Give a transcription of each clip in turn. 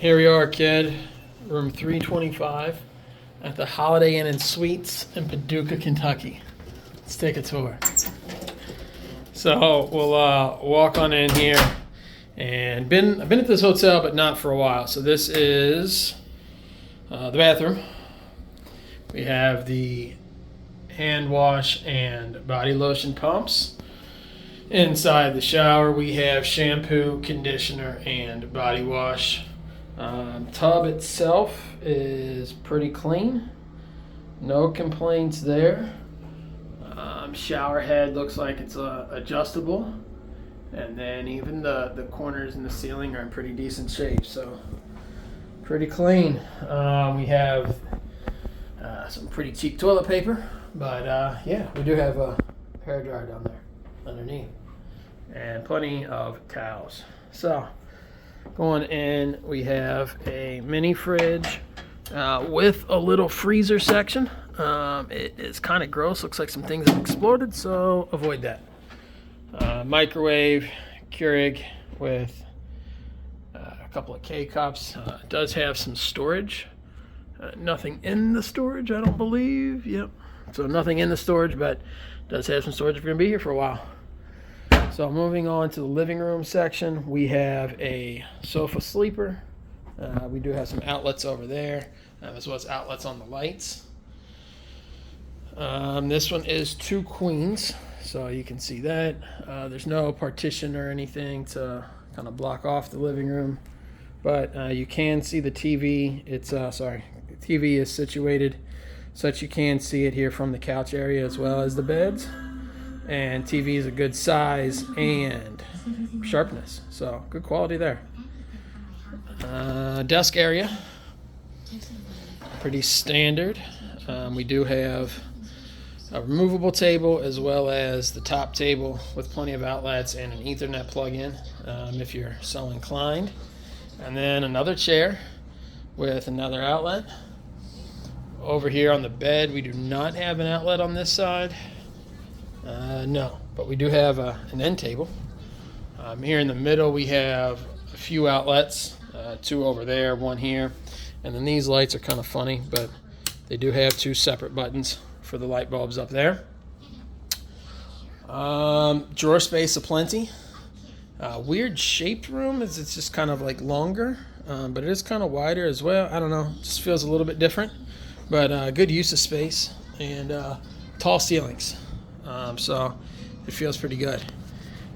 Here we are, kid. Room 325 at the Holiday Inn and Suites in Paducah, Kentucky. Let's take a tour. So we'll walk on in here, and I've been at this hotel, but not for a while. So this is the bathroom. We have the hand wash and body lotion pumps. Inside the shower, we have shampoo, conditioner, and body wash. Tub itself is pretty clean. No complaints there. Shower head looks like it's adjustable. And then even the corners in the ceiling are in pretty decent shape. So pretty clean. We have some pretty cheap toilet paper. But yeah, we do have a hairdryer down there underneath. And plenty of towels. So going in, we have a mini fridge with a little freezer section. It is kind of gross. Looks like some things have exploded, so avoid that. Microwave, Keurig with a couple of K-cups. It does have some storage. Nothing in the storage, I don't believe. Yep. So nothing in the storage, but does have some storage if you're going to be here for a while. So moving on to the living room section, we have a sofa sleeper. We do have some outlets over there, as well as outlets on the lights. This one is 2 queens, so you can see that. There's no partition or anything to kind of block off the living room, but you can see the TV. The TV is situated so that you can see it here from the couch area as well as the beds. And TV is a good size and sharpness, so good quality there. Desk area, pretty standard. We do have a removable table as well as the top table with plenty of outlets and an Ethernet plug-in if you're so inclined. And then another chair with another outlet. Over here on the bed, we do not have an outlet on this side. No, but we do have an end table. Here in the middle, we have a few outlets, 2 over there, 1 here. And then these lights are kind of funny, but they do have 2 separate buttons for the light bulbs up there. Drawer space aplenty. Weird shaped room, it's just kind of like longer, but it is kind of wider as well. I don't know, just feels a little bit different, but good use of space and tall ceilings. So it feels pretty good.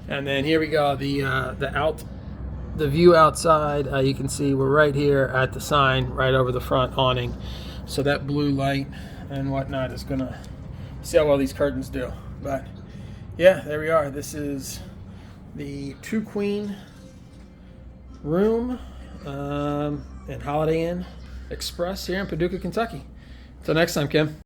And then here we go, the view outside. You can see we're right here at the sign right over the front awning, so that blue light and whatnot is gonna see how well these curtains do. But yeah, there we are. This is the 2 queen room and Holiday Inn Express here in Paducah, Kentucky. Until next time, Kim.